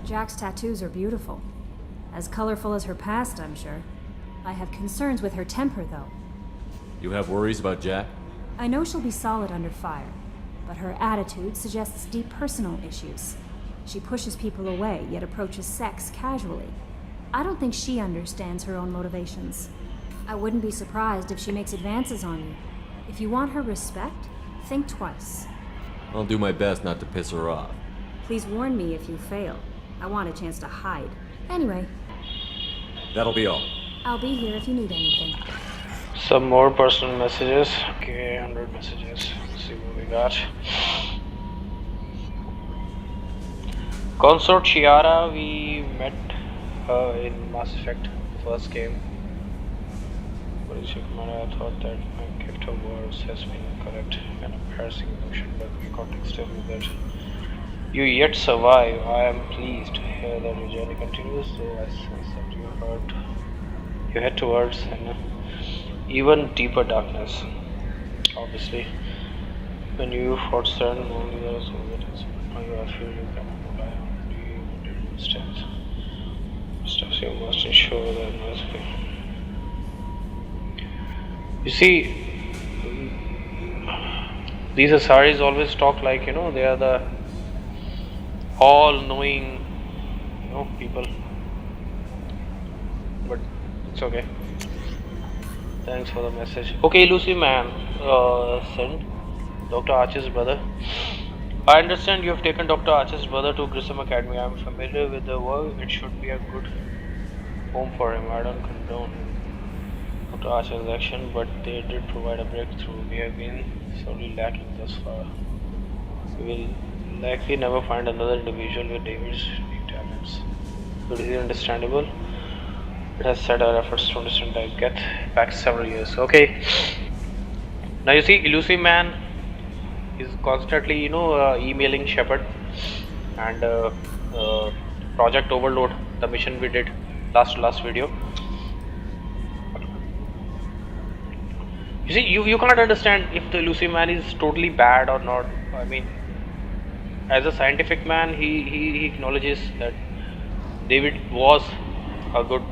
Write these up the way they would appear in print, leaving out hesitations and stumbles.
Jack's tattoos are beautiful. As colorful as her past, I'm sure. I have concerns with her temper, though. You have worries about Jack? I know she'll be solid under fire, but her attitude suggests deep personal issues. She pushes people away, yet approaches sex casually. I don't think she understands her own motivations. I wouldn't be surprised if she makes advances on you. If you want her respect, think twice. I'll do my best not to piss her off. Please warn me if you fail. I want a chance to hide. Anyway, That'll be all. I'll be here if you need anything. Some more personal messages. Okay, 100 messages. Let's see what we got. Consort Chiara, we met her in Mass Effect first game. What is your commander? I thought that my gift of words has been correct. An embarrassing emotion, but we context tell me that you yet survive. I am pleased to hear that your journey continues, so I sense that you head towards an even deeper darkness. Obviously, when you fought certain only there was evidence. Now you are feeling you cannot rely on you steps. Steps you must ensure that mercifully. You see, these Asaris always talk like, they are the all-knowing, people. But it's okay. Thanks for the message. Okay, Lucy man, sent Dr. Archer's brother. I understand you have taken Dr. Archer's brother to Grissom Academy. I am familiar with the work. It should be a good home for him. I don't condone Dr. Archer's action, but they did provide a breakthrough. We have been sorely lacking thus far. We will likely never find another individual with David's unique talents. But it is understandable. It has set our efforts to understand that get back several years. Okay. Now you see, Elusive Man is constantly, emailing Shepard and Project Overload, the mission we did last video. You see, you cannot understand if the Elusive Man is totally bad or not. I mean, as a scientific man, he acknowledges that David was a good,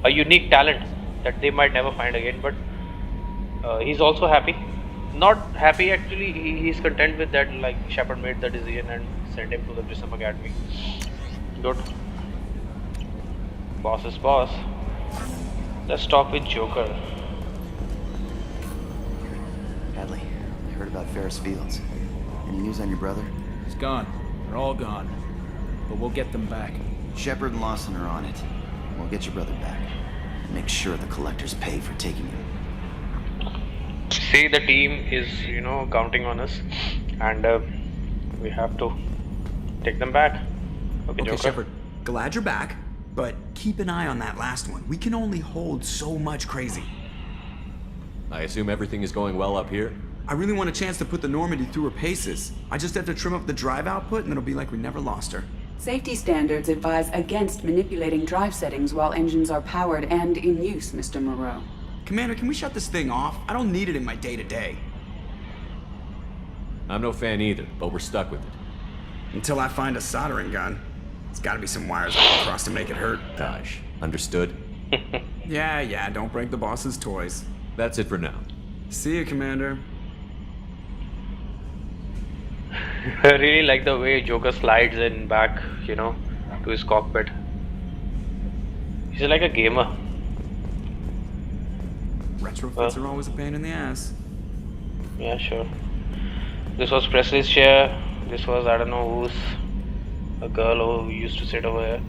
a unique talent that they might never find again. But he's also happy. Not happy actually. He's content with that. Like Shepard made the decision and sent him to the Grissom Academy. Good. Boss is boss. Let's talk with Joker. Hadley, I heard about Ferris Fields. Any news on your brother? He's gone. They're all gone. But we'll get them back. Shepard and Lawson are on it. We'll get your brother back. Make sure the collectors pay for taking him. See, the team is, counting on us, and we have to take them back. Okay, Joker. Shepard, glad you're back, but keep an eye on that last one. We can only hold so much crazy. I assume everything is going well up here? I really want a chance to put the Normandy through her paces. I just have to trim up the drive output and it'll be like we never lost her. Safety standards advise against manipulating drive settings while engines are powered and in use, Mr. Moreau. Commander, can we shut this thing off? I don't need it in my day-to-day. I'm no fan either, but we're stuck with it. Until I find a soldering gun. There's gotta be some wires I can cross to make it hurt. Gosh, understood? Yeah, don't break the boss's toys. That's it for now. See you, Commander. I really like the way Joker slides in back, to his cockpit. He's like a gamer. Retrofits are always a pain in the ass. Yeah, sure. This was Presley's chair. This was, I don't know who's, a girl who used to sit over here.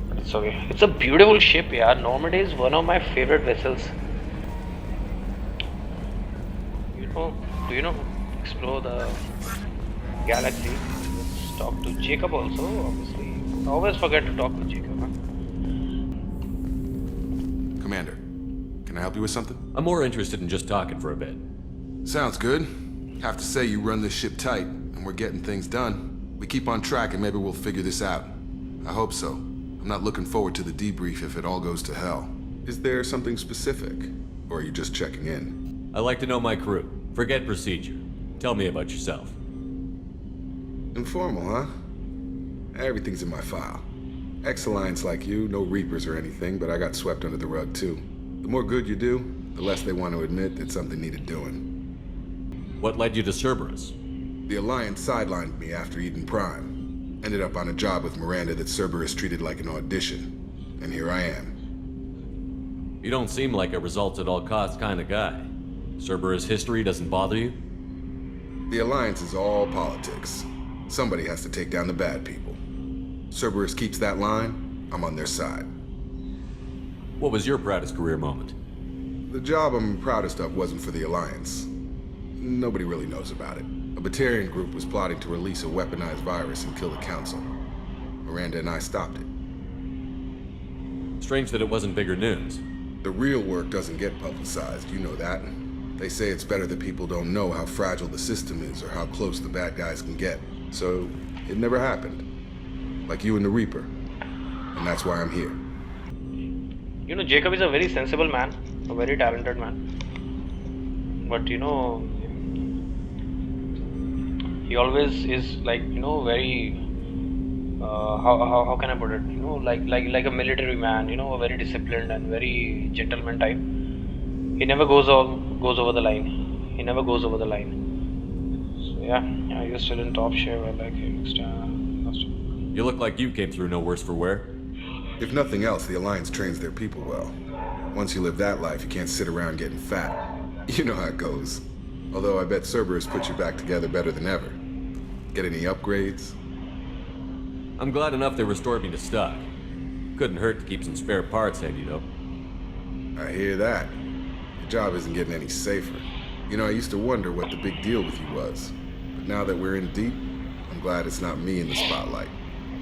But it's okay. It's a beautiful ship, yeah. Normandy is one of my favorite vessels. Do you know? Explore the galaxy. Let's talk to Jacob also, obviously. I always forget to talk with Jacob, huh? Commander, can I help you with something? I'm more interested in just talking for a bit. Sounds good. Have to say you run this ship tight, and we're getting things done. We keep on track and maybe we'll figure this out. I hope so. I'm not looking forward to the debrief if it all goes to hell. Is there something specific? Or are you just checking in? I like to know my crew. Forget procedure. Tell me about yourself. Informal, huh? Everything's in my file. Ex-Alliance like you, no Reapers or anything, but I got swept under the rug too. The more good you do, the less they want to admit that something needed doing. What led you to Cerberus? The Alliance sidelined me after Eden Prime. Ended up on a job with Miranda that Cerberus treated like an audition. And here I am. You don't seem like a results-at-all-costs kind of guy. Cerberus history doesn't bother you? The Alliance is all politics. Somebody has to take down the bad people. Cerberus keeps that line, I'm on their side. What was your proudest career moment? The job I'm proudest of wasn't for the Alliance. Nobody really knows about it. A Batarian group was plotting to release a weaponized virus and kill the Council. Miranda and I stopped it. Strange that it wasn't bigger news. The real work doesn't get publicized, you know that. They say it's better that people don't know how fragile the system is or how close the bad guys can get. So, it never happened. Like you and the Reaper. And that's why I'm here. You know, Jacob is a very sensible man, a very talented man. But you know, he always is like, you know, very how can I put it? You know, like a military man, you know, a very disciplined and very gentleman type. He never goes over the line. He never goes over the line. So yeah, you're still in top shape. I like it. You look like you came through no worse for wear. If nothing else, the Alliance trains their people well. Once you live that life, you can't sit around getting fat. You know how it goes. Although I bet Cerberus put you back together better than ever. Get any upgrades? I'm glad enough they restored me to stock. Couldn't hurt to keep some spare parts handy, though. I hear that. Your job isn't getting any safer. You know, I used to wonder what the big deal with you was. But now that we're in deep, I'm glad it's not me in the spotlight.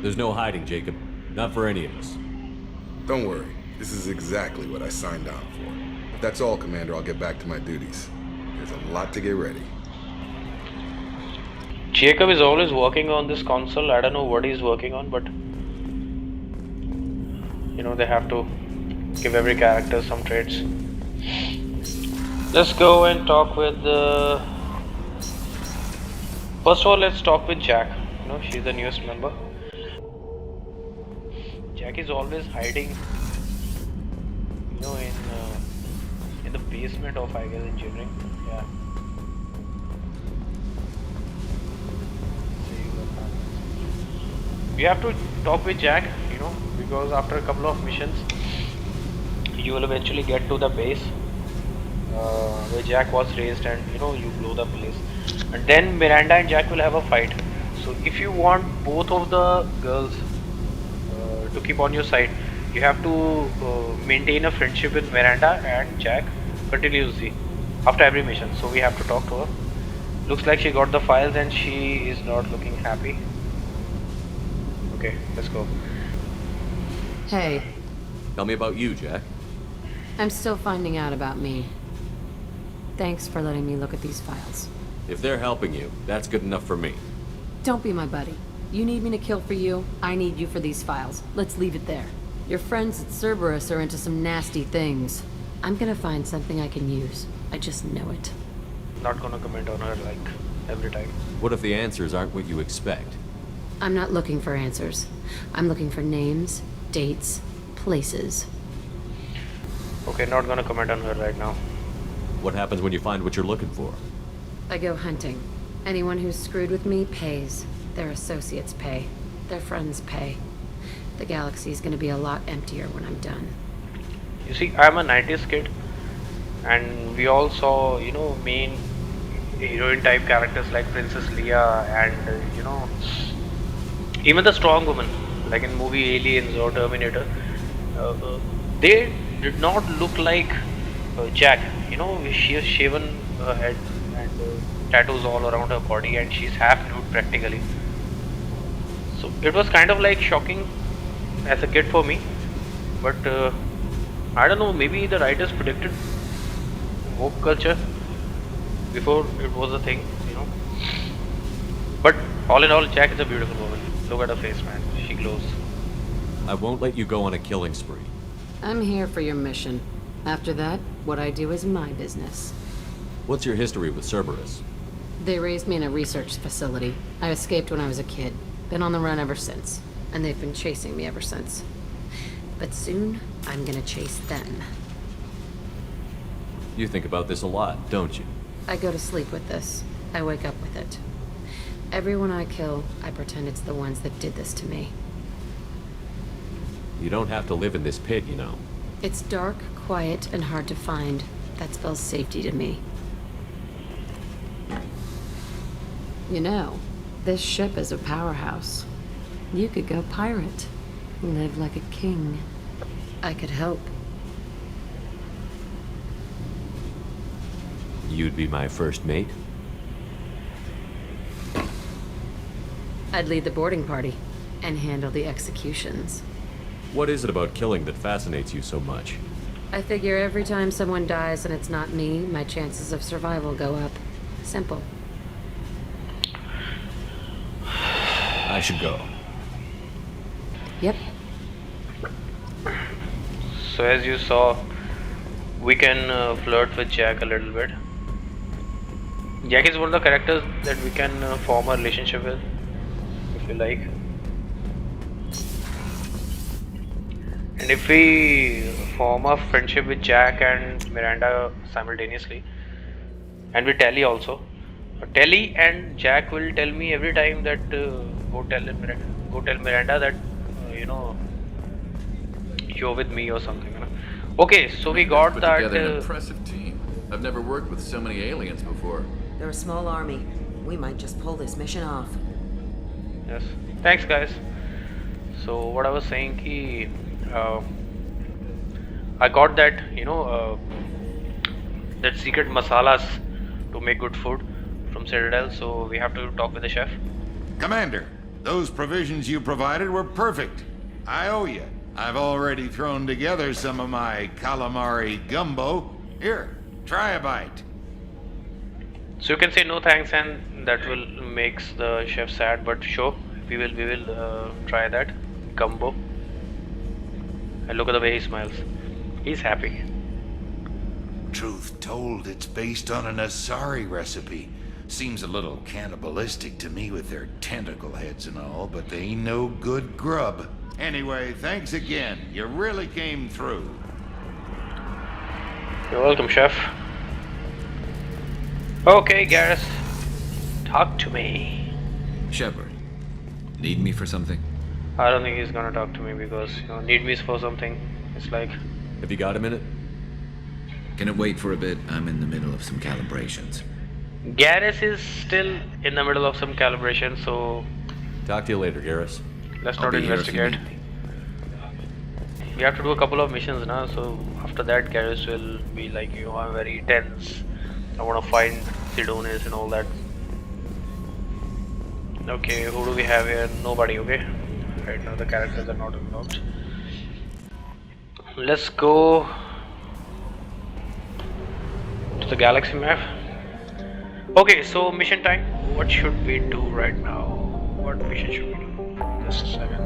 There's no hiding, Jacob. Not for any of us. Don't worry. This is exactly what I signed on for. If that's all, Commander, I'll get back to my duties. There's a lot to get ready. Jacob is always working on this console. I don't know what he's working on, but you know, they have to give every character some traits. Let's go and talk with first of all, let's talk with Jack. You know, she's the newest member. Jack is always hiding, you know, in the basement of, I guess, engineering. Yeah. We have to talk with Jack, you know, because after a couple of missions, you will eventually get to the base where Jack was raised, and you know, you blow the place, and then Miranda and Jack will have a fight. So if you want both of the girls to keep on your side, you have to maintain a friendship with Miranda and Jack continuously after every mission. So we have to talk to her. Looks like she got the files and she is not looking happy. Okay, let's go. Hey, Tell me about you, Jack. I'm still finding out about me. Thanks for letting me look at these files. If they're helping you, that's good enough for me. Don't be my buddy. You need me to kill for you, I need you for these files. Let's leave it there. Your friends at Cerberus are into some nasty things. I'm gonna find something I can use. I just know it. Not gonna comment on her like every time. What if the answers aren't what you expect? I'm not looking for answers. I'm looking for names, dates, places. Okay, not gonna comment on her right now. What happens when you find what you're looking for? I go hunting. Anyone who's screwed with me pays. Their associates pay. Their friends pay. The galaxy's gonna be a lot emptier when I'm done. You see, I'm a 90s kid, and we all saw, you know, main heroine type characters like Princess Leia and, you know, even the strong woman, like in movie Aliens or Terminator. They did not look like Jack. You know, she has shaven her head and tattoos all around her body, and she's half nude practically. So it was kind of like shocking as a kid for me, but I don't know, maybe the writers predicted woke culture before it was a thing, you know. But all in all, Jack is a beautiful woman. Look at her face, man. She glows. I won't let you go on a killing spree. I'm here for your mission. After that, what I do is my business. What's your history with Cerberus? They raised me in a research facility. I escaped when I was a kid. Been on the run ever since. And they've been chasing me ever since. But soon, I'm gonna chase them. You think about this a lot, don't you? I go to sleep with this. I wake up with it. Everyone I kill, I pretend it's the ones that did this to me. You don't have to live in this pit, you know. It's dark, quiet, and hard to find. That spells safety to me. You know, this ship is a powerhouse. You could go pirate. Live like a king. I could help. You'd be my first mate? I'd lead the boarding party and handle the executions. What is it about killing that fascinates you so much? I figure every time someone dies and it's not me, my chances of survival go up. Simple. I should go. Yep. So as you saw, we can flirt with Jack a little bit. Jack is one of the characters that we can form a relationship with, if you like. And if we form a friendship with Jack and Miranda simultaneously, and with Telly also, Telly and Jack will tell me every time that go tell Miranda that you're with me or something. You know? Okay, so we got put that. Together an impressive team. I've never worked with so many aliens before. They're a small army. We might just pull this mission off. Yes. Thanks, guys. So what I was saying, I got that that secret masalas to make good food from Citadel. So we have to talk with the chef. Commander, those provisions you provided were perfect. I owe you. I've already thrown together some of my calamari gumbo. Here, try a bite. So you can say no thanks, and that will makes the chef sad. But sure, we will try that gumbo. And look at the way he smiles. He's happy. Truth told, it's based on an Asari recipe. Seems a little cannibalistic to me with their tentacle heads and all, but they ain't no good grub. Anyway, thanks again. You really came through. You're welcome, chef. Okay, Garrus. Talk to me. Shepard, need me for something? I don't think he's gonna talk to me because, need me for something. It's like... Have you got a minute? Can it wait for a bit? I'm in the middle of some calibrations. Garrus is still in the middle of some calibration, so... Talk to you later, Garrus. Let's I'll not be here if you investigate. need me. We have to do a couple of missions now, so after that Garrus will be like, I'm very tense. I want to find Sidonis and all that. Okay, who do we have here? Nobody, okay? Right now the characters are not involved. Let's go to the galaxy map. Okay, so mission time. What should we do right now? What mission should we do? Just a second.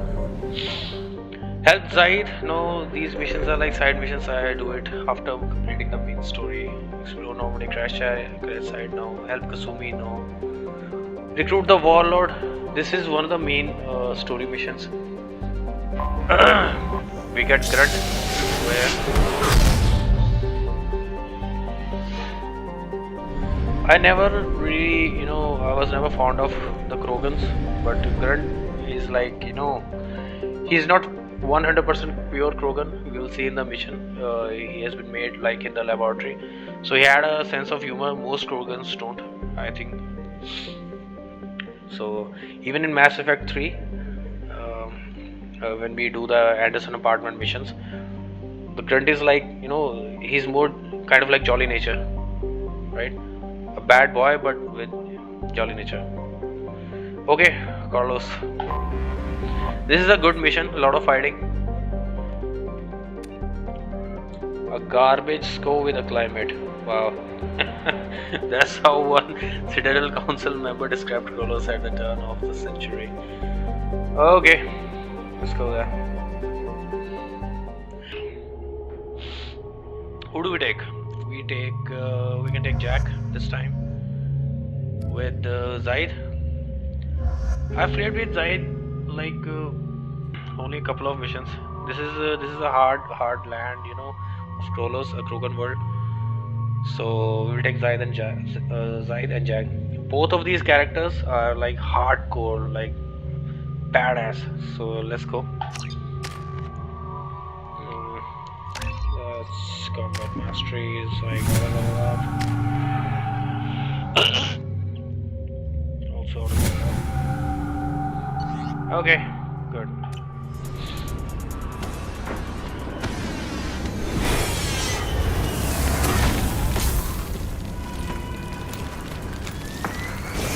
Help Zaid. No, these missions are like side missions. I do it after completing the main story. Explore Normandy, crash side. No. Help Kasumi. No. Recruit the Warlord. This is one of the main story missions. We get Grunt. Where? I never really, I was never fond of the Krogans, but Grunt is like, he's not 100% pure Krogan. You will see in the mission, he has been made like in the laboratory. So he had a sense of humor. Most Krogans don't, I think. So even in Mass Effect 3, when we do the Anderson apartment missions, the Grunt is like, he's more kind of like jolly nature, right? A bad boy but with jolly nature. Okay, Carlos. This is a good mission, a lot of fighting. A garbage score with a climate. Wow. That's how one Citadel Council member described Carlos at the turn of the century. Okay, let's go there. Who do we take? We can take Jack this time. with Zaid. I've played with Zaid like only a couple of missions. This is a hard land, you know, of Krolos, a Krogan world. So we will take Zaid and Jag. Both of these characters are like hardcore, like badass. So let's go. Let's combat mastery. So I gotta level up. Also level up. Okay, good.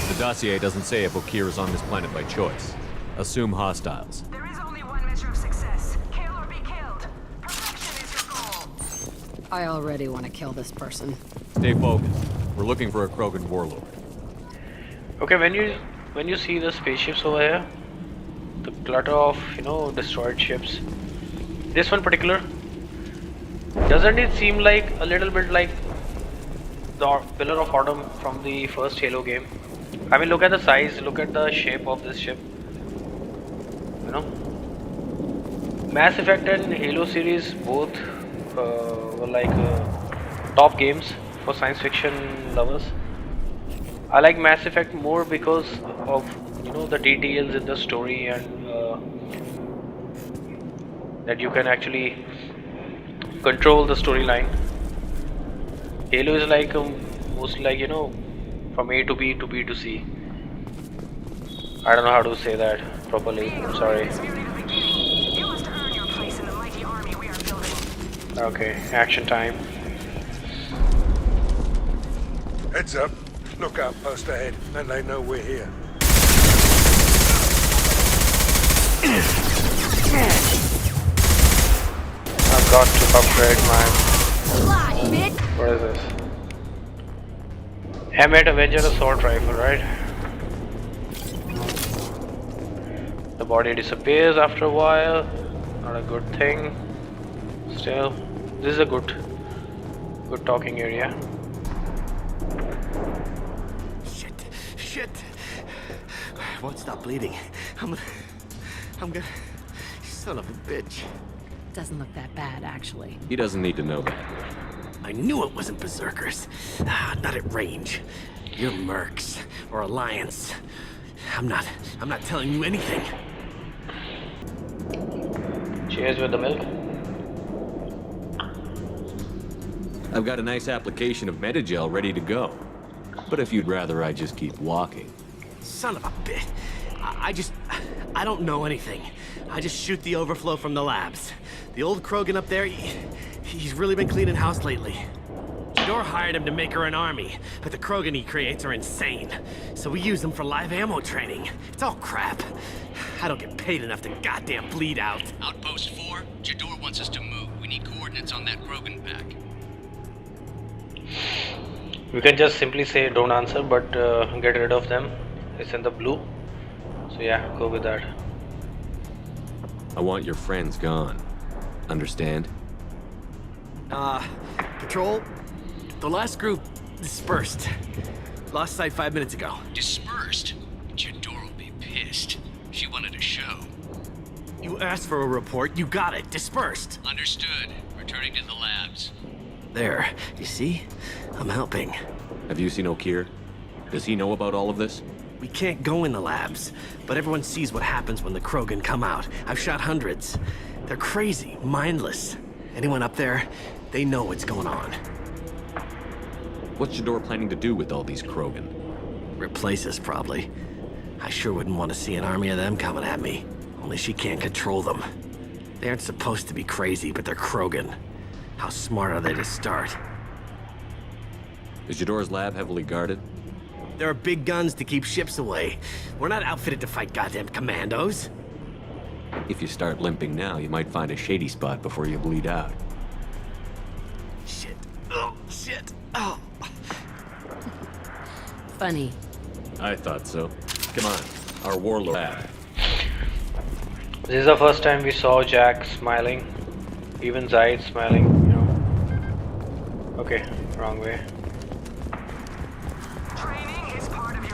The dossier doesn't say if Okir is on this planet by choice. Assume hostiles. There is only one measure of success. Kill or be killed. Perfection is your goal. I already want to kill this person. Stay focused. We're looking for a Krogan warlord. Okay, when you see the spaceships over here, the clutter of, you know, destroyed ships. This one particular, doesn't it seem like a little bit like the Pillar of Autumn from the first Halo game? I mean, look at the size, look at the shape of this ship. You know, Mass Effect and Halo series both were like top games for science fiction lovers. I like Mass Effect more because of, you know, the details in the story and that you can actually control the storyline. Halo is like mostly like, you know, from A to B to B to C. I don't know how to say that properly. I'm sorry. You must earn your place in the mighty army we are building. Okay, action time. Heads up. Lookout post ahead. Then they know we're here. I've got to upgrade my... Fly, bitch! What is this? M8 Avenger assault rifle, right? The body disappears after a while. Not a good thing. Still, this is a good talking area. Shit! Won't stop bleeding. I'm gonna... Son of a bitch. Doesn't look that bad, actually. He doesn't need to know that. I knew it wasn't Berserkers. Not at range. You're Mercs or Alliance. I'm not telling you anything. Cheers with the milk. I've got a nice application of Metagel ready to go. But if you'd rather I just keep walking. Son of a bitch. I don't know anything. I just shoot the overflow from the labs. The old Krogan up there, he's really been cleaning house lately. Jador hired him to make her an army, but the Krogan he creates are insane. So we use them for live ammo training. It's all crap. I don't get paid enough to goddamn bleed out. Outpost 4, Jador wants us to move. We need coordinates on that Krogan pack. We can just simply say don't answer, but get rid of them. It's in the blue. So yeah, go with that. I want your friends gone. Understand? Patrol, the last group dispersed. Lost sight 5 minutes ago. Dispersed? Jador will be pissed. She wanted a show. You asked for a report, you got it. Dispersed. Understood. Returning to the labs. There, you see? I'm helping. Have you seen Okir? Does he know about all of this? We can't go in the labs, but everyone sees what happens when the Krogan come out. I've shot hundreds. They're crazy, mindless. Anyone up there, they know what's going on. What's Jador planning to do with all these Krogan? Replace us, probably. I sure wouldn't want to see an army of them coming at me. Only she can't control them. They aren't supposed to be crazy, but they're Krogan. How smart are they to start? Is Jador's lab heavily guarded? There are big guns to keep ships away. We're not outfitted to fight goddamn commandos. If you start limping now, you might find a shady spot before you bleed out. Shit. Oh, shit. Oh. Funny. I thought so. Come on, our warlord lab. This is the first time we saw Jack smiling. Even Zaid smiling, you know. Okay, wrong way. Training is part of your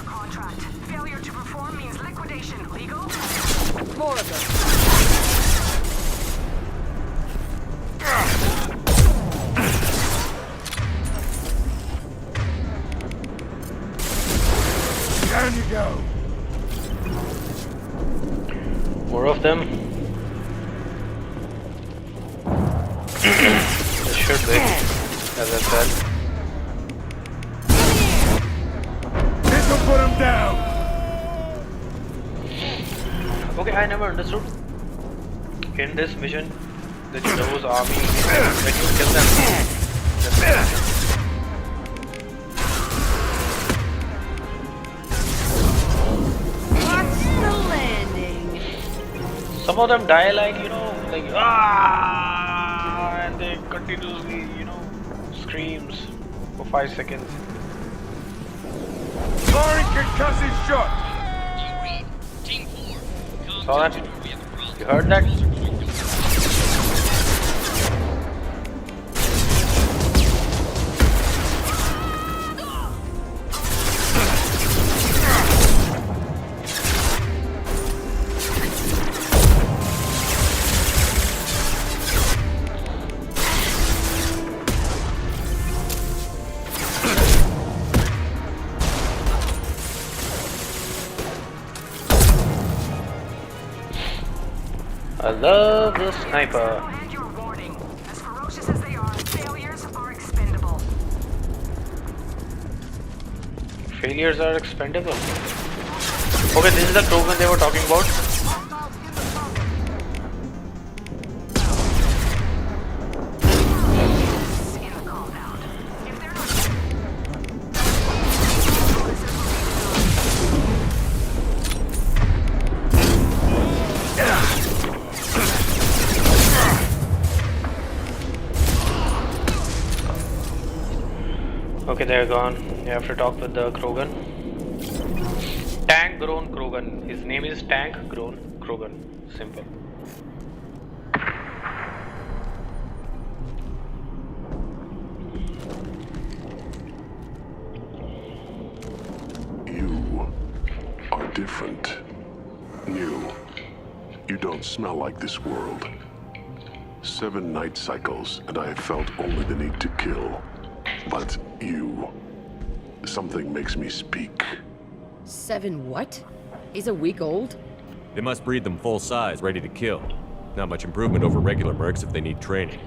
Mission legal? More of them. Down you go. More of them. It should be, as I said. This'll put him down. Okay, I never understood. In this mission, the Jador's army, when you kill them, Watch the landing. some of them die like, you know, like and they continuously, you know, screams for 5 seconds. Firing concussive shot. Saw that? You heard that? I love the sniper. And your warning. As ferocious as they are, failures are expendable. Failures are expendable. Okay, this is the Krogan they were talking about. Okay, they're gone. You have to talk with the Krogan. Tank grown Krogan. His name is Tank grown Krogan. Simple. You are different. New. You don't smell like this world. 7 night cycles, and I have felt only the need to kill. But you... something makes me speak. 7 what? He's a week old? They must breed them full size, ready to kill. Not much improvement over regular mercs if they need training.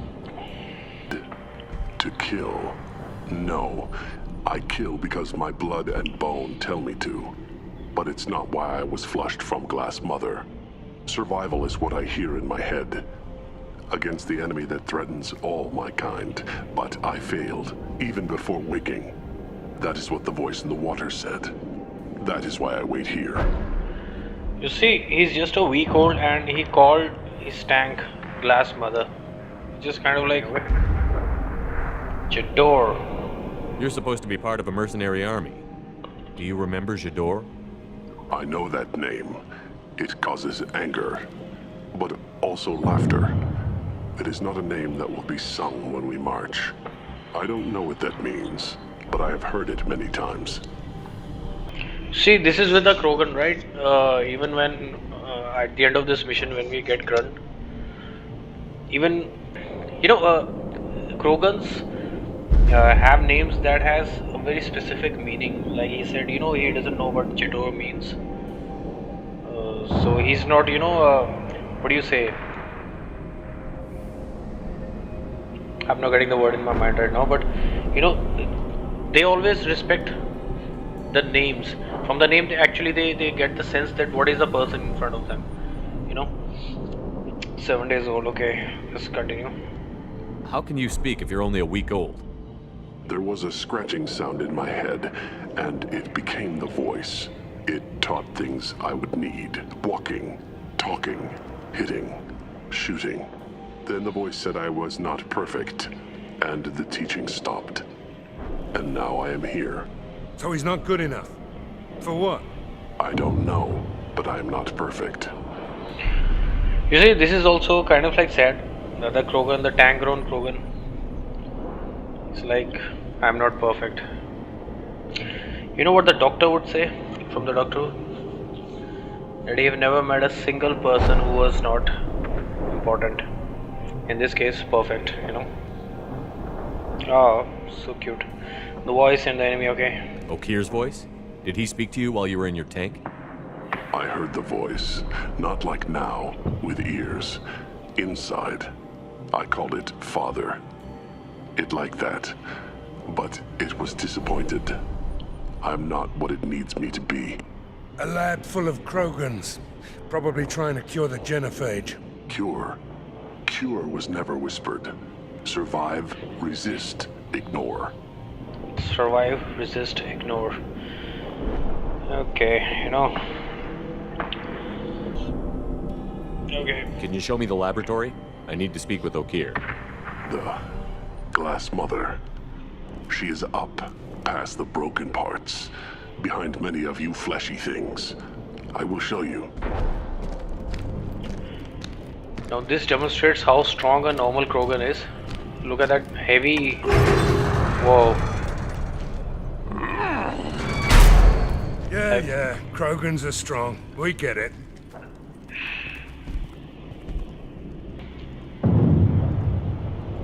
To kill? No. I kill because my blood and bone tell me to. But it's not why I was flushed from Glass Mother. Survival is what I hear in my head. Against the enemy that threatens all my kind. But I failed, even before waking. That is what the voice in the water said. That is why I wait here. You see, he's just a week old and he called his tank Glass Mother. Just kind of like Jador. You're supposed to be part of a mercenary army. Do you remember Jador? I know that name. It causes anger, but also laughter. It is not a name that will be sung when we march. I don't know what that means, but I have heard it many times. See, this is with the Krogan, right? Even when at the end of this mission, when we get Grunt, even you know, Krogans have names that has a very specific meaning. Like he said, you know, he doesn't know what Jador means, so he's not, you know, what do you say? I'm not getting the word in my mind right now, but you know, they always respect the names. From the name, they get the sense that what is the person in front of them. You know, 7 days old. Okay, let's continue. How can you speak if you're only a week old? There was a scratching sound in my head, and it became the voice. It taught things I would need. Walking, talking, hitting, shooting. Then the voice said I was not perfect, and the teaching stopped. And now I am here. So he's not good enough. For what? I don't know, but I am not perfect. You see, this is also kind of like sad. The Krogan, the tank grown Krogan. It's like, I'm not perfect. You know what the doctor would say from the doctor? that you've never met a single person who was not important. In this case, perfect, you know. Oh, so cute. The voice and the enemy, okay. Okir's voice? Did he speak to you while you were in your tank? I heard the voice, not like now, with ears. Inside. I called it Father. It like that. But it was disappointed. I'm not what it needs me to be. A lab full of Krogans. Probably trying to cure the genophage. Cure? Cure was never whispered. Survive, resist, ignore. Survive, resist, ignore. Okay, you know. Okay. Can you show me the laboratory? I need to speak with Okir. The Glass Mother. She is up, past the broken parts, behind many of you fleshy things. I will show you. Now this demonstrates how strong a normal Krogan is. Look at that heavy... Whoa. Yeah, Krogans are strong. We get it.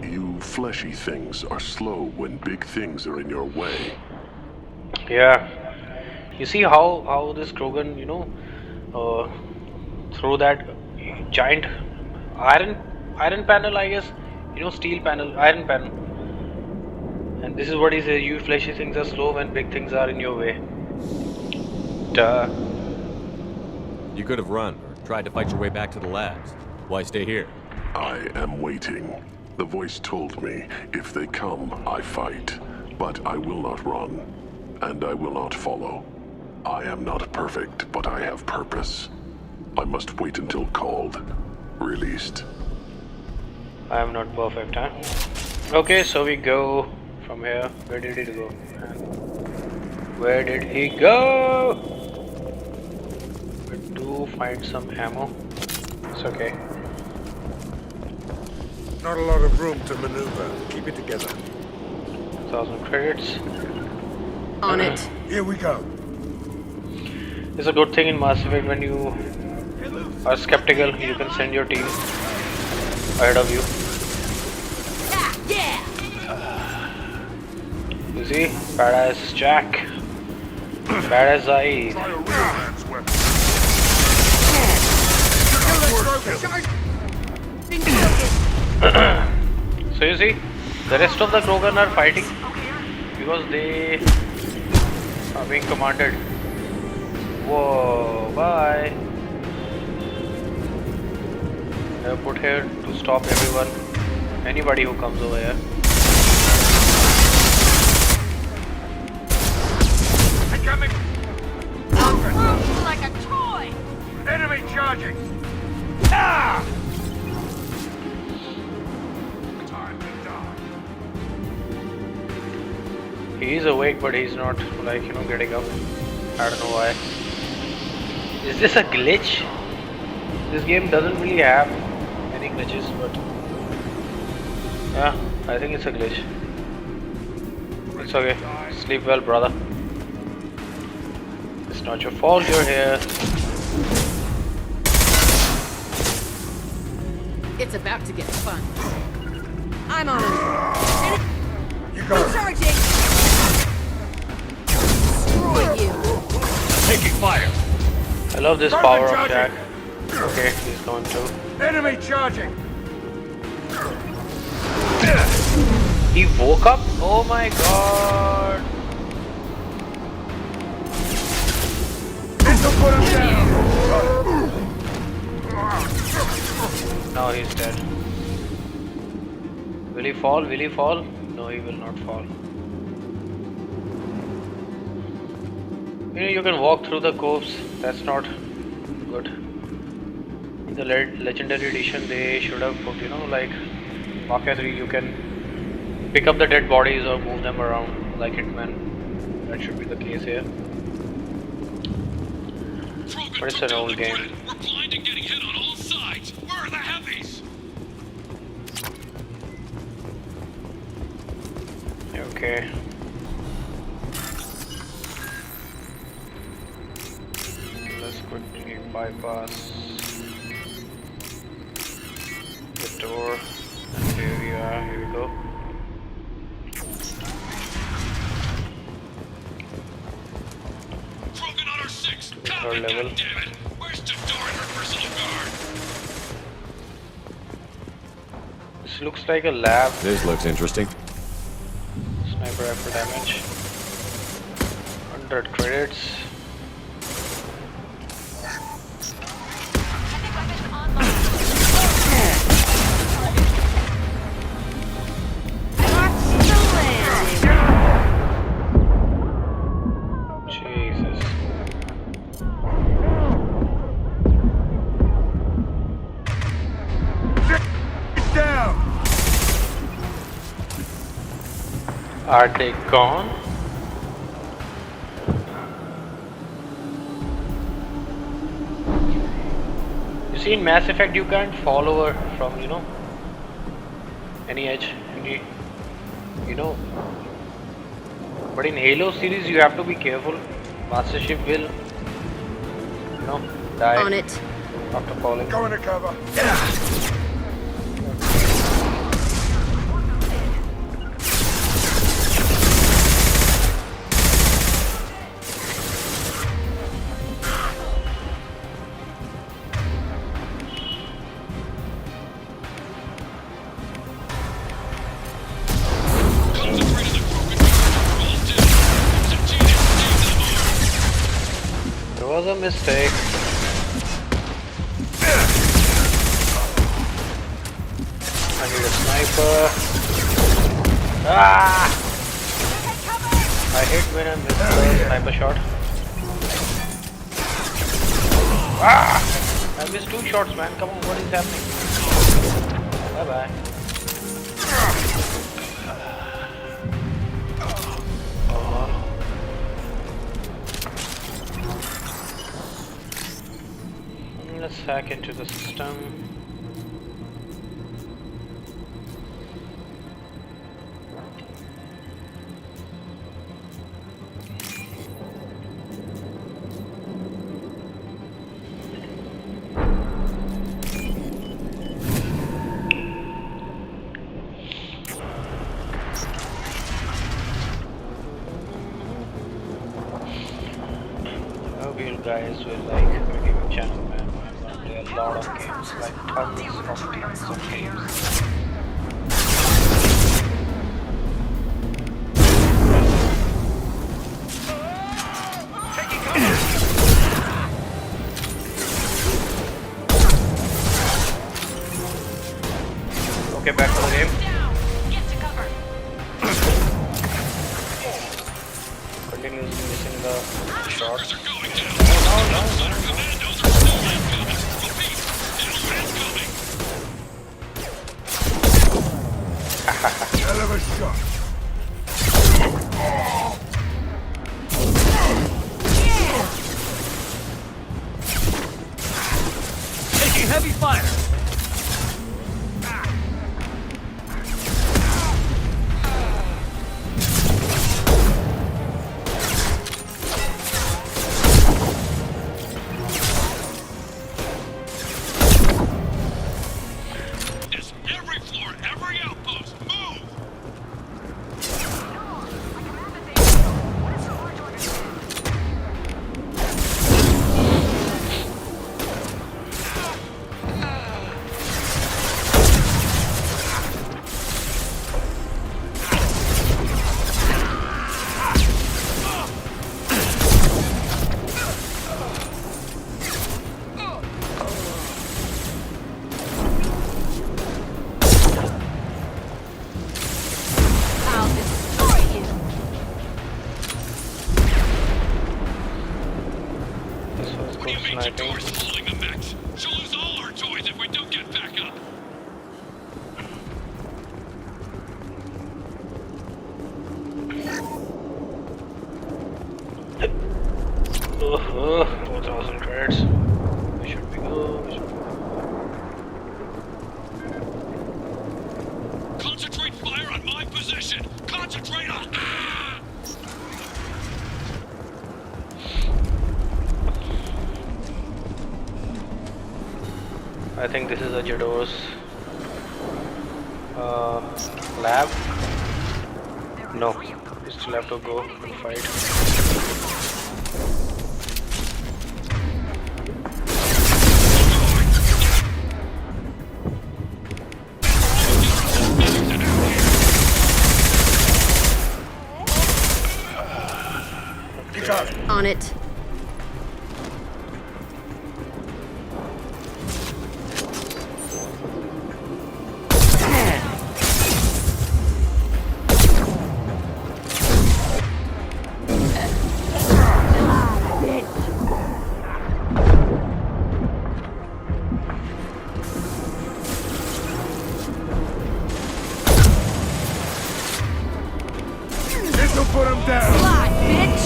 You fleshy things are slow when big things are in your way. Yeah. You see how this Krogan, you know, through that giant iron panel, I guess, you know, steel panel, iron panel. And this is what he says, you fleshy things are slow when big things are in your way. Duh. You could have run or tried to fight your way back to the labs. Why stay here? I am waiting. The voice told me, if they come, I fight. But I will not run. And I will not follow. I am not perfect, but I have purpose. I must wait until called. Released. I am not perfect, huh? Okay, so we go from here. Where did he go? Where did he go? We do find some ammo. It's okay. Not a lot of room to maneuver. Keep it together. 1,000 credits. On it. Here we go. It's a good thing in Mass Effect when you are skeptical, you can send your team ahead of you. You see? Badass Jack. Badass Zaid. So you see, the rest of the Krogan are fighting because they are being commanded. Whoa, bye. They are put here to stop everyone, anybody who comes over here. Incoming! Like a toy! Enemy charging! Ah! Time to die. He's awake, but he's not, like, you know, getting up. I don't know why. Is this a glitch? This game doesn't really have any glitches, but yeah, I think it's a glitch. It's okay. Sleep well, brother. It's not your fault you're here. It's about to get fun. I'm on it. You go. Charging. Destroy you. Taking fire. I love this power of Jack. Okay, he's going too. Enemy charging! He woke up? Oh my god. This'll put him down! Now he's dead. Will he fall? Will he fall? No, he will not fall. You know, you can walk through the coves. That's not good. In the legendary edition, they should have put, you know, like Mafia 3, you can pick up the dead bodies or move them around like Hitman. That should be the case here. But it's an old game. We're blind and getting hit on all sides. Where are the heavies? Okay. Let's quickly bypass the door. And here we are. Here we go. Third level. Where's the door and her personal guard? This looks like a lab. This looks interesting. Sniper rifle damage. 100 credits. Are they gone? You see, in Mass Effect you can't fall over from, you know, any edge, you know. But in Halo series you have to be careful. Master Chief will, you know, die on it after falling. Go into cover. Was a mistake. I need a sniper. Ah! I hate when I miss the sniper shot. Ah! I missed 2 shots, man. Come on, what is happening? Bye bye. Let's hack into the system. I hope you guys will like my gaming channel, man. A lot of games, like tons of games. Okay, back to the game. Continuously missing the shots. No. Hell of a shot. Taking heavy fire. Oh, 4,000 credits. Where should we go? Concentrate fire on my position! Concentrate on... Ah! I think this is a Jador's lab. No, we still have to go and fight. On it. This'll put him down. Slide, bitch.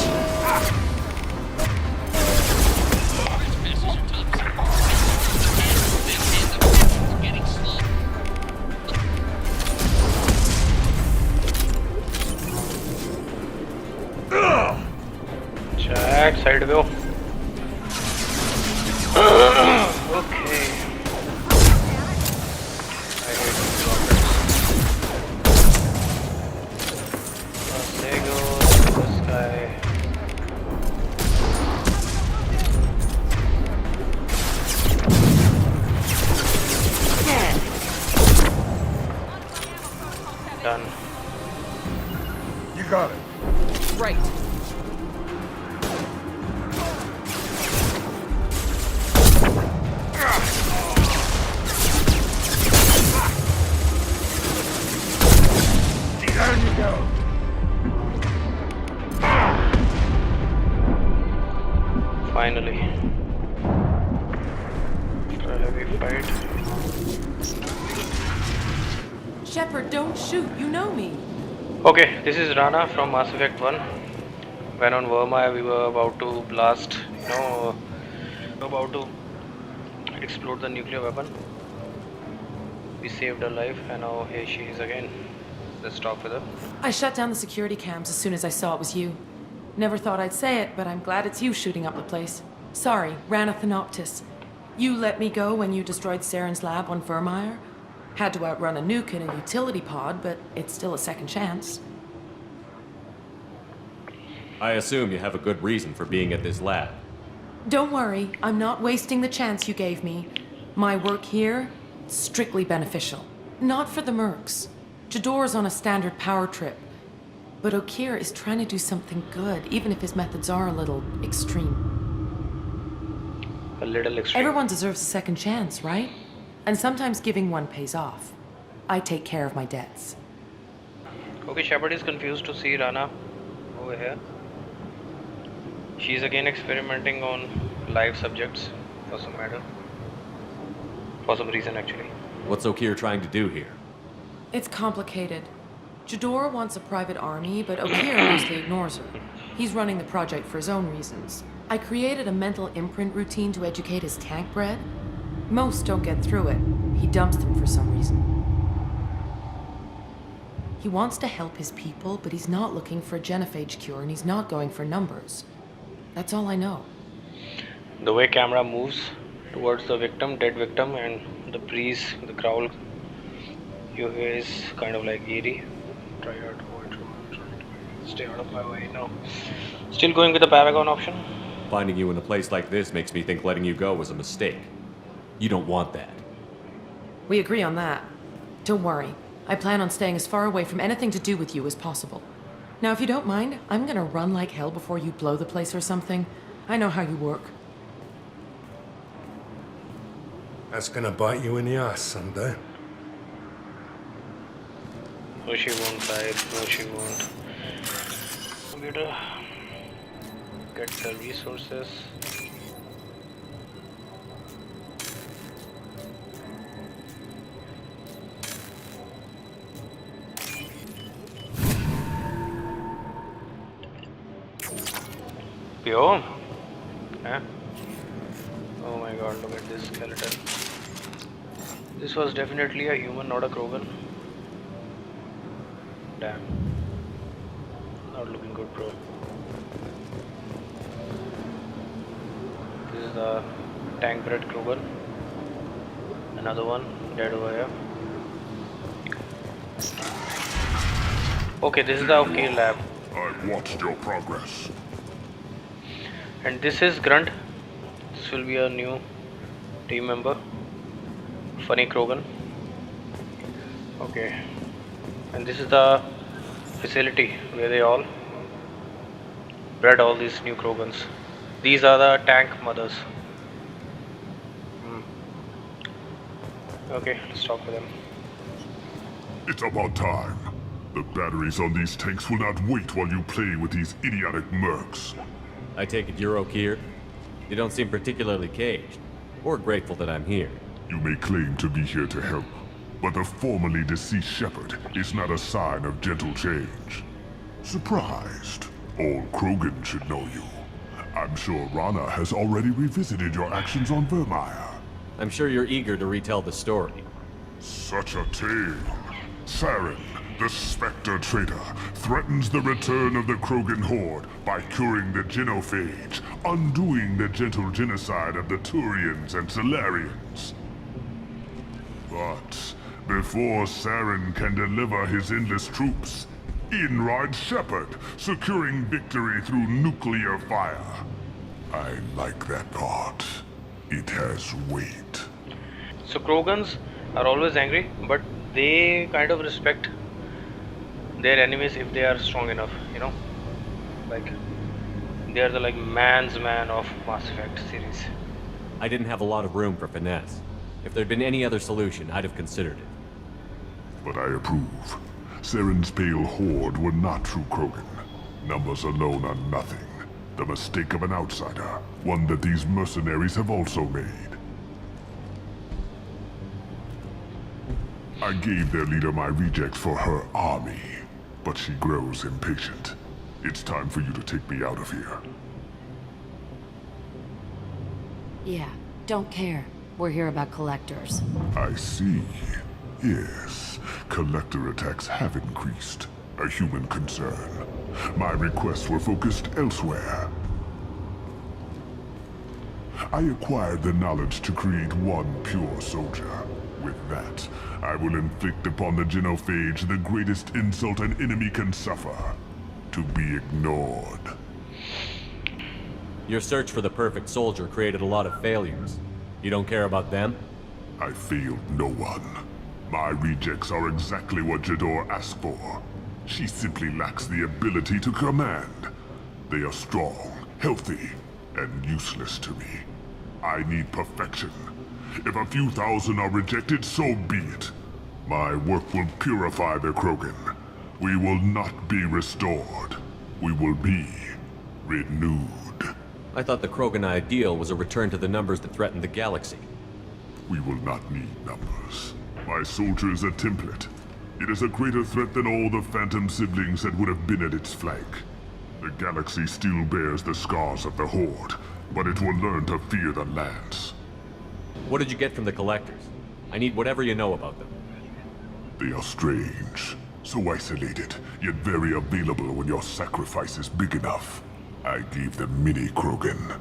Jack, side go. Okay. I hate these rockets. There goes this guy. Done. You got it. Right. There you go. Finally. After a heavy fight. Shepard, don't shoot. You know me. Okay, this is Rana from Mass Effect 1. When on Verma we were about to blast, about to explode the nuclear weapon. We saved her life and now here she is again. Let's talk with her. I shut down the security cams as soon as I saw it was you. Never thought I'd say it, but I'm glad it's you shooting up the place. Sorry, Rana Thanoptis. You let me go when you destroyed Saren's lab on Vermeer. Had to outrun a nuke in a utility pod, but it's still a second chance. I assume you have a good reason for being at this lab. Don't worry, I'm not wasting the chance you gave me. My work here, strictly beneficial. Not for the mercs. Jador's on a standard power trip. But Okeer is trying to do something good, even if his methods are a little extreme. A little extreme. Everyone deserves a second chance, right? And sometimes giving one pays off. I take care of my debts. Okay, Shepard is confused to see Rana over here. She's again experimenting on live subjects for some matter. For some reason, actually. What's Okeer trying to do here? It's complicated. Jador wants a private army, but Okeer mostly ignores her. He's running the project for his own reasons. I created a mental imprint routine to educate his tank bred. Most don't get through it. He dumps them for some reason. He wants to help his people, but he's not looking for a genophage cure, and he's not going for numbers. That's all I know. The way camera moves towards the victim, dead victim, and the breeze, the growl you hear is kind of like eerie. Try out to avoid stay out of my way now. Still going with the Paragon option? Finding you in a place like this makes me think letting you go was a mistake. You don't want that. We agree on that. Don't worry. I plan on staying as far away from anything to do with you as possible. Now, if you don't mind, I'm gonna run like hell before you blow the place or something. I know how you work. That's gonna bite you in the ass someday. No, she won't type. No, she won't. Computer. Get the resources. Pure? Huh? Oh my god, look at this skeleton. This was definitely a human, not a Krogan. Damn. Not looking good, bro. This is the tank bred Krogan. Another one dead over here. Okay, this is the okay lab. I've watched your progress. And this is Grunt. This will be a new team member. Funny Krogan. Okay. And this is the facility where they all bred all these new Krogans. These are the tank mothers. Okay, let's talk with them. It's about time. The batteries on these tanks will not wait while you play with these idiotic mercs. I take it you're Okir? You don't seem particularly caged, or grateful that I'm here. You may claim to be here to help, but the formerly deceased shepherd is not a sign of gentle change. Surprised? All Krogan should know you. I'm sure Rana has already revisited your actions on Vermeer. I'm sure you're eager to retell the story. Such a tale. Saren, the Spectre traitor, threatens the return of the Krogan horde by curing the genophage, undoing the gentle genocide of the Turians and Solarians. But before Saren can deliver his endless troops, in rides Shepard, securing victory through nuclear fire. I like that part. It has weight. So Krogans are always angry, but they kind of respect their enemies if they are strong enough, you know? Like, they are the man's man of Mass Effect series. I didn't have a lot of room for finesse. If there'd been any other solution, I'd have considered it. But I approve. Saren's pale horde were not true Krogan. Numbers alone are nothing. The mistake of an outsider, one that these mercenaries have also made. I gave their leader my rejects for her army, but she grows impatient. It's time for you to take me out of here. Yeah, don't care. We're here about collectors. I see. Yes, collector attacks have increased. A human concern. My requests were focused elsewhere. I acquired the knowledge to create one pure soldier. With that, I will inflict upon the genophage the greatest insult an enemy can suffer. To be ignored. Your search for the perfect soldier created a lot of failures. You don't care about them? I failed no one. My rejects are exactly what Jador asked for. She simply lacks the ability to command. They are strong, healthy, and useless to me. I need perfection. If a few thousand are rejected, so be it. My work will purify the Krogan. We will not be restored. We will be renewed. I thought the Krogan ideal was a return to the numbers that threatened the galaxy. We will not need numbers. My soldier is a template. It is a greater threat than all the Phantom siblings that would have been at its flank. The galaxy still bears the scars of the Horde, but it will learn to fear the Lance. What did you get from the Collectors? I need whatever you know about them. They are strange, so isolated, yet very available when your sacrifice is big enough. I gave them mini Krogan.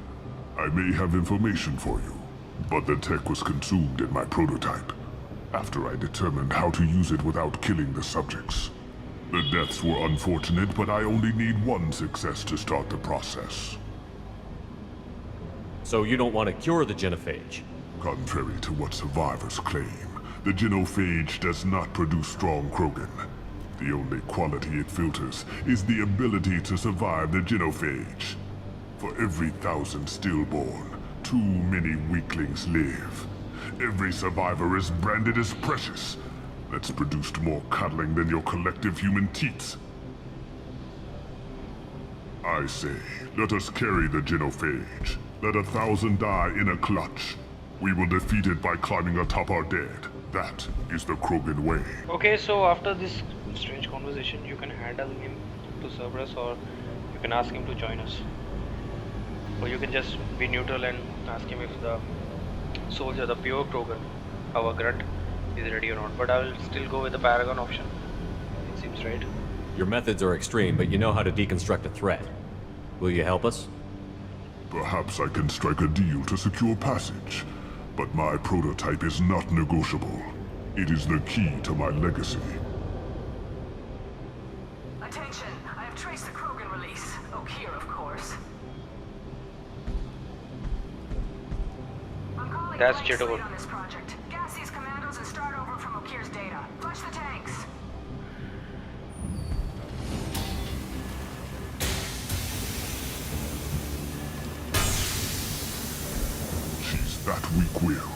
I may have information for you, but the tech was consumed in my prototype, after I determined how to use it without killing the subjects. The deaths were unfortunate, but I only need one success to start the process. So you don't want to cure the genophage? Contrary to what survivors claim, the genophage does not produce strong Krogan. The only quality it filters is the ability to survive the genophage. For every 1,000 stillborn, too many weaklings live. Every survivor is branded as precious. That's produced more cuddling than your collective human teats. I say, let us carry the genophage. Let 1,000 die in a clutch. We will defeat it by climbing atop our dead. That is the Krogan way. Okay, so after this strange conversation, you can handle him to Cerberus, or you can ask him to join us. Or you can just be neutral and ask him if the soldier, the pure Krogan, our Grunt, is ready or not. But I will still go with the Paragon option. It seems right. Your methods are extreme, but you know how to deconstruct a threat. Will you help us? Perhaps I can strike a deal to secure passage. But my prototype is not negotiable. It is the key to my legacy. Attention, I have traced the Krogan release. Okier, of course. I'm calling That's blank Jitto. slate on this project. Gas these commandos and start over from Okier's data. Flush the tanks. She's that weak-willed.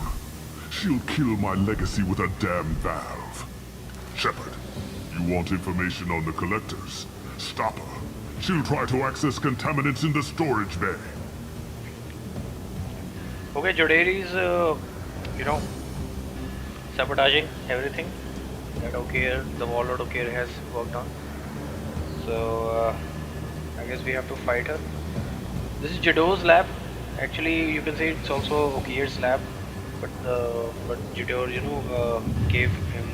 She'll kill my legacy with a damn valve. Shepard, you want information on the collectors? Stop her. She'll try to access contaminants in the storage bay. Okay, Jodair is, sabotaging everything that Okier, the Warlord Okier has worked on. So, I guess we have to fight her. This is Jador's lab. Actually, you can say it's also Okier's lab, but Jador, gave him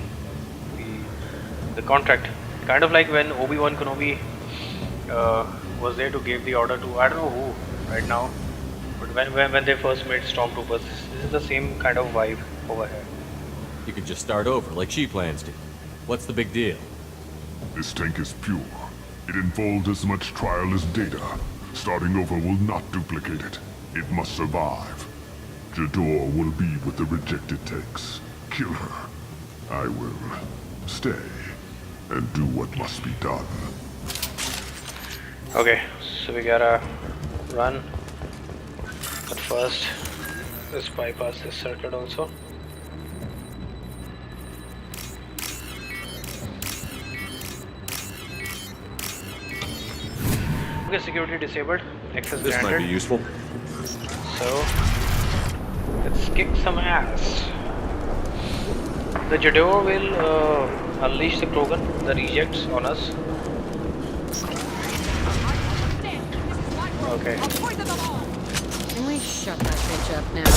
the contract. Kind of like when Obi-Wan Kenobi was there to give the order to I don't know who right now, but when they first made Stormtroopers, this is the same kind of vibe over here. You could just start over, like she plans to. What's the big deal? This tank is pure. It involved as much trial as data. Starting over will not duplicate it. It must survive. Jador will be with the rejected tanks. Kill her. I will stay and do what must be done. Okay, so we gotta run. But first, let's bypass this circuit also. Okay, security disabled. Access This granted. might be useful. So, let's kick some ass. The Jador will unleash the Krogan, the rejects, on us. Okay. Can we shut that bitch up now?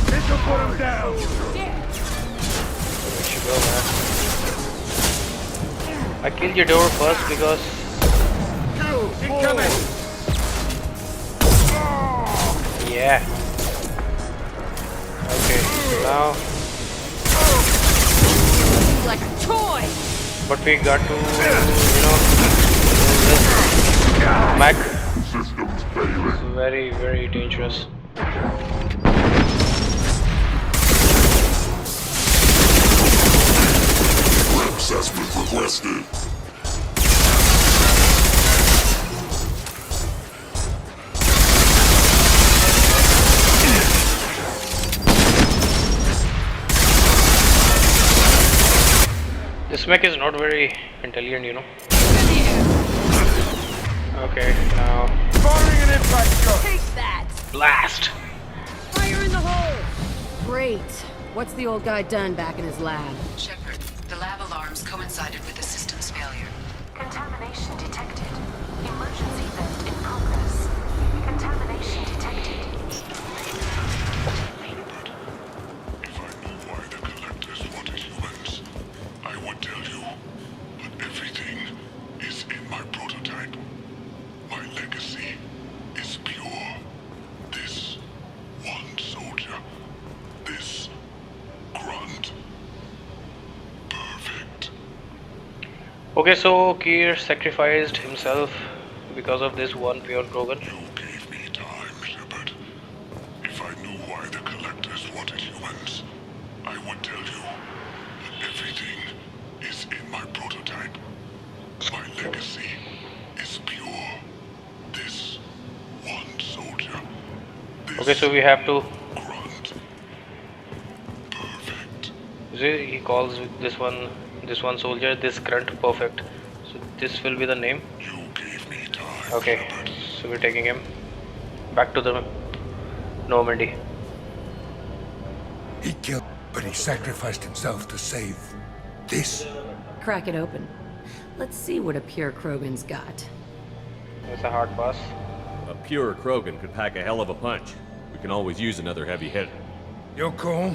This'll put him down! Where should go, man? I killed Jador first because... Incoming! Yeah. Okay, so now... Like a toy! But we got to, this mech is very, very dangerous. Assessment requested. This mech is not very intelligent, Okay, now... Firing an impact shot! Take that! Blast! Fire in the hole! Great. What's the old guy done back in his lab? Shepard, the lab alarms coincided with the system's failure. Contamination detected. Emergency vent in progress. Contamination detected. If I knew why the collectors wanted humans, I would tell you. But everything is in my prototype. My legacy is pure. This one soldier. This grunt. Perfect. Okay, so Kier sacrificed himself because of this one pure Krogan. You gave me time, Shepard. If I knew why the collectors wanted humans, I would tell you. But everything is in my prototype. My legacy is pure. This one soldier. This Okay, so we have to... grunt. Perfect. He calls this one soldier, this grunt, perfect. So this will be the name. You gave me time, Okay, Shepard. so we're taking him back to the Normandy. He killed, but he sacrificed himself to save this. Crack it open. Let's see what a pure Krogan's got. It's a hard pass. A pure Krogan could pack a hell of a punch. We can always use another heavy hitter. Your call.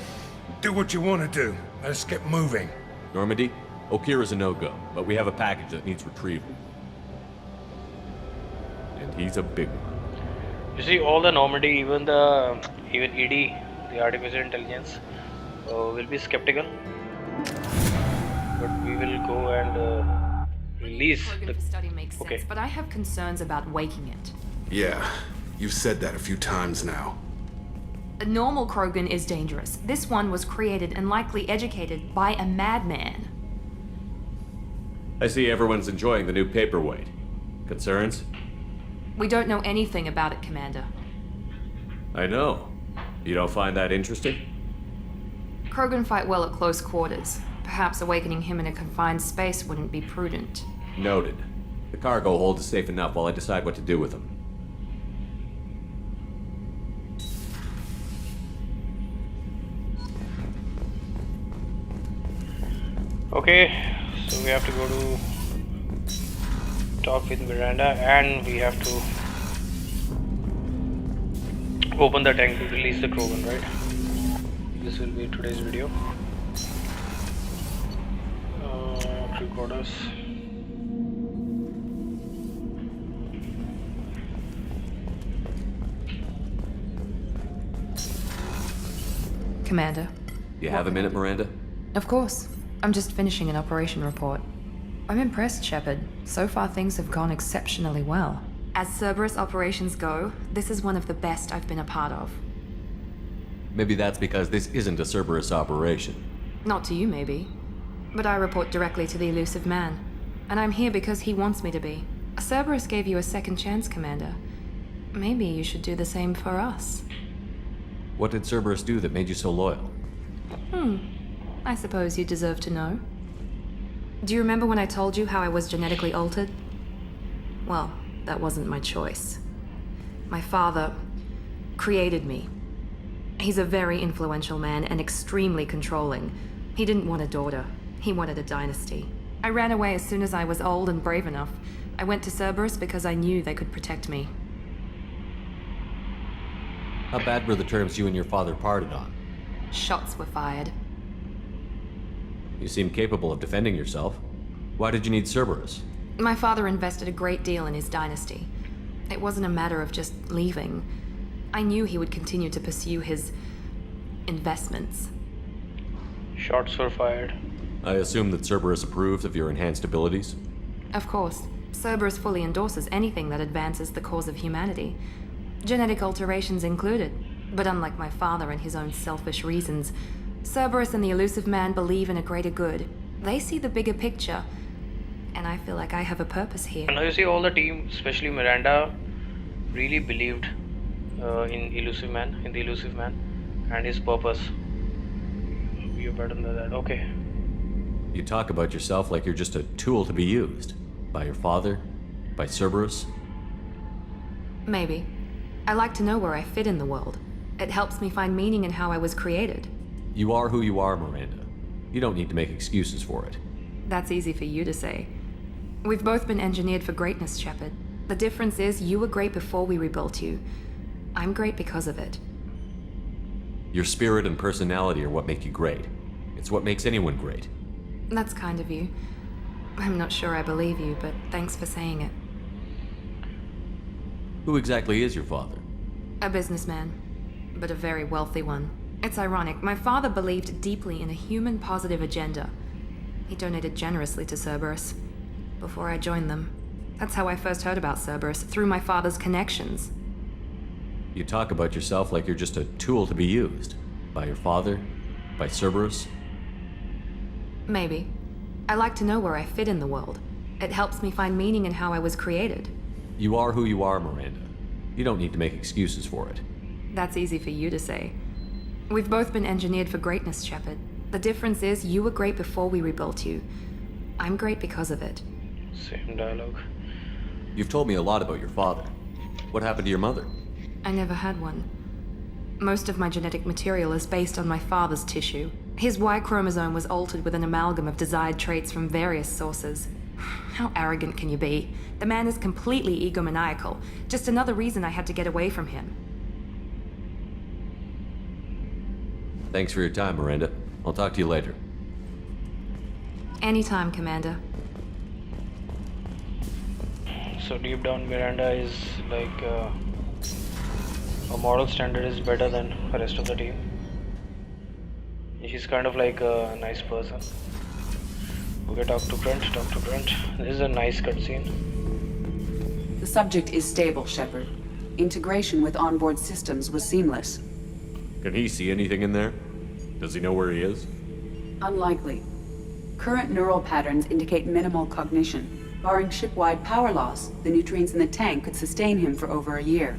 Do what you want to do. Let's get moving. Normandy, Okier is a no-go, but we have a package that needs retrieval. and he's a big one. You see, all the Normandy, even ED, the artificial intelligence, will be skeptical. But we will go and release the study makes sense, but I have concerns about waking it. Yeah, you've said that a few times now. A normal Krogan is dangerous. This one was created and likely educated by a madman. I see everyone's enjoying the new paperweight. Concerns? We don't know anything about it, Commander. I know. You don't find that interesting? Krogan fight well at close quarters. Perhaps awakening him in a confined space wouldn't be prudent. Noted. The cargo hold is safe enough while I decide what to do with them. Okay, so we have to go to talk with Miranda, and we have to open the tank to release the Krogan, right? This will be today's video. Recorders. Commander. You have a minute, Miranda? Of course. I'm just finishing an operation report. I'm impressed, Shepard. So far things have gone exceptionally well. As Cerberus operations go, this is one of the best I've been a part of. Maybe that's because this isn't a Cerberus operation. Not to you, maybe. But I report directly to the elusive man. And I'm here because he wants me to be. Cerberus gave you a second chance, Commander. Maybe you should do the same for us. What did Cerberus do that made you so loyal? I suppose you deserve to know. Do you remember when I told you how I was genetically altered? Well, that wasn't my choice. My father created me. He's a very influential man and extremely controlling. He didn't want a daughter. He wanted a dynasty. I ran away as soon as I was old and brave enough. I went to Cerberus because I knew they could protect me. How bad were the terms you and your father parted on? Shots were fired. You seem capable of defending yourself. Why did you need Cerberus? My father invested a great deal in his dynasty. It wasn't a matter of just leaving. I knew he would continue to pursue his investments. Shots were fired. I assume that Cerberus approved of your enhanced abilities? Of course. Cerberus fully endorses anything that advances the cause of humanity. Genetic alterations included. But unlike my father and his own selfish reasons, Cerberus and the elusive man believe in a greater good. They see the bigger picture. And I feel like I have a purpose here. Now you see all the team, especially Miranda, really believed in the elusive man, and his purpose. You better know that. Okay. You talk about yourself like you're just a tool to be used. By your father? By Cerberus? Maybe. I like to know where I fit in the world. It helps me find meaning in how I was created. You are who you are, Miranda. You don't need to make excuses for it. That's easy for you to say. We've both been engineered for greatness, Shepard. The difference is you were great before we rebuilt you. I'm great because of it. Your spirit and personality are what make you great. It's what makes anyone great. That's kind of you. I'm not sure I believe you, but thanks for saying it. Who exactly is your father? A businessman, but a very wealthy one. It's ironic. My father believed deeply in a human-positive agenda. He donated generously to Cerberus before I joined them. That's how I first heard about Cerberus, through my father's connections. You talk about yourself like you're just a tool to be used. By your father? By Cerberus? Maybe. I like to know where I fit in the world. It helps me find meaning in how I was created. You are who you are, Miranda. You don't need to make excuses for it. That's easy for you to say. We've both been engineered for greatness, Shepard. The difference is you were great before we rebuilt you. I'm great because of it. Same dialogue. You've told me a lot about your father. What happened to your mother? I never had one. Most of my genetic material is based on my father's tissue. His Y chromosome was altered with an amalgam of desired traits from various sources. How arrogant can you be? The man is completely egomaniacal. Just another reason I had to get away from him. Thanks for your time, Miranda. I'll talk to you later. Anytime, Commander. So deep down, Miranda is like a moral standard is better than the rest of the team. She's kind of like a nice person. Okay, talk to Grunt. This is a nice cutscene. The subject is stable, Shepard. Integration with onboard systems was seamless. Can he see anything in there? Does he know where he is? Unlikely. Current neural patterns indicate minimal cognition. Barring ship-wide power loss, the nutrients in the tank could sustain him for over a year.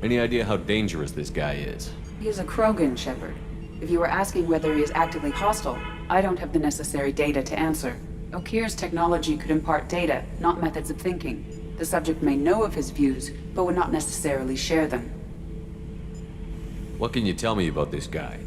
Any idea how dangerous this guy is? He is a Krogan, Shepard. If you were asking whether he is actively hostile, I don't have the necessary data to answer. Okir's technology could impart data, not methods of thinking. The subject may know of his views, but would not necessarily share them. What can you tell me about this guy?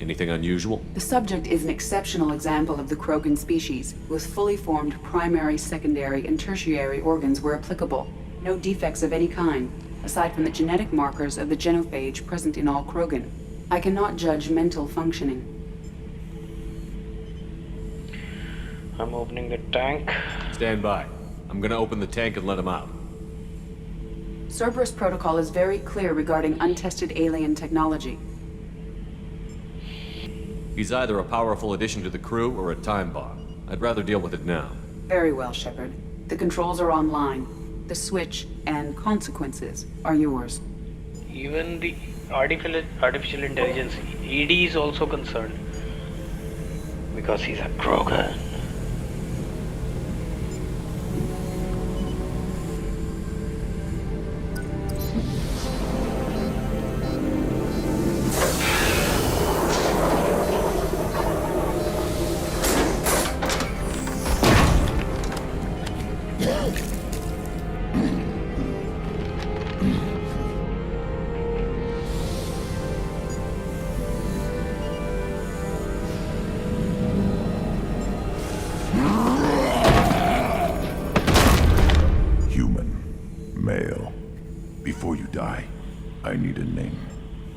Anything unusual? The subject is an exceptional example of the Krogan species, with fully formed primary, secondary, and tertiary organs where applicable. No defects of any kind, aside from the genetic markers of the genophage present in all Krogan. I cannot judge mental functioning. I'm opening the tank. Stand by. I'm gonna open the tank and let him out. Cerberus protocol is very clear regarding untested alien technology. He's either a powerful addition to the crew or a time bomb. I'd rather deal with it now. Very well, Shepard. The controls are online. The switch and consequences are yours. Even the artificial intelligence, ED is also concerned. Because he's a Krogan.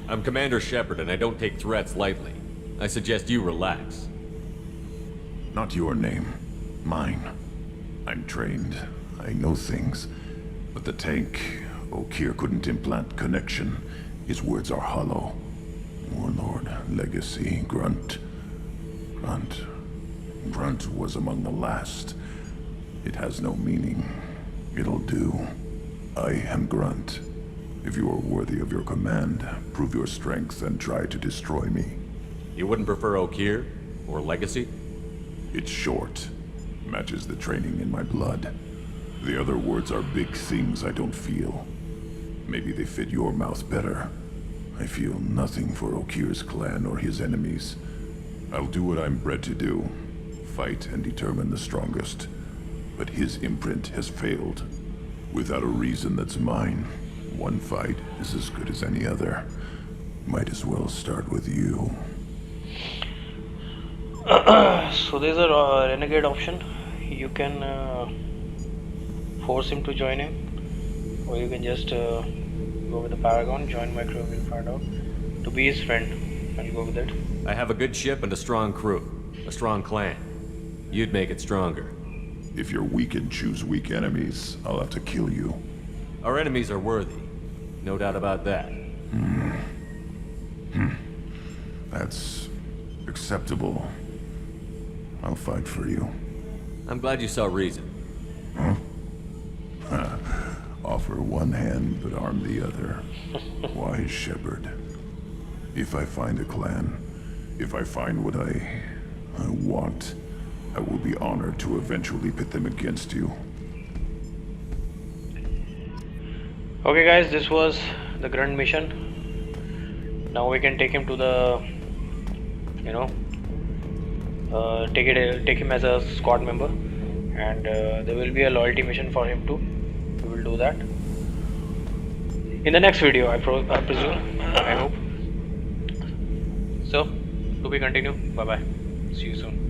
I'm Commander Shepard, and I don't take threats lightly. I suggest you relax. Not your name. Mine. I'm trained. I know things. But the tank, Okir couldn't implant connection. His words are hollow. Warlord, Legacy, Grunt. Grunt was among the last. It has no meaning. It'll do. I am Grunt. If you are worthy of your command, prove your strength and try to destroy me. You wouldn't prefer Okir? Or Legacy? It's short. Matches the training in my blood. The other words are big things I don't feel. Maybe they fit your mouth better. I feel nothing for Okir's clan or his enemies. I'll do what I'm bred to do. Fight and determine the strongest. But his imprint has failed. Without a reason that's mine. One fight is as good as any other. Might as well start with you. So there's a renegade option. You can force him to join him, or you can just go with the Paragon, join my crew, we'll find out. To be his friend, and go with it. I have a good ship and a strong crew. A strong clan. You'd make it stronger. If you're weak and choose weak enemies, I'll have to kill you. Our enemies are worthy. No doubt about that. That's acceptable. I'll fight for you. I'm glad you saw reason. Huh? Offer one hand, but arm the other. Wise Shepard. If I find a clan, if I find what I want, I will be honored to eventually pit them against you. Okay guys, this was the Grunt mission. Now we can take him to the, take him as a squad member, and there will be a loyalty mission for him too. We will do that in the next video, I presume, I hope. So, to be continued. Bye bye. See you soon.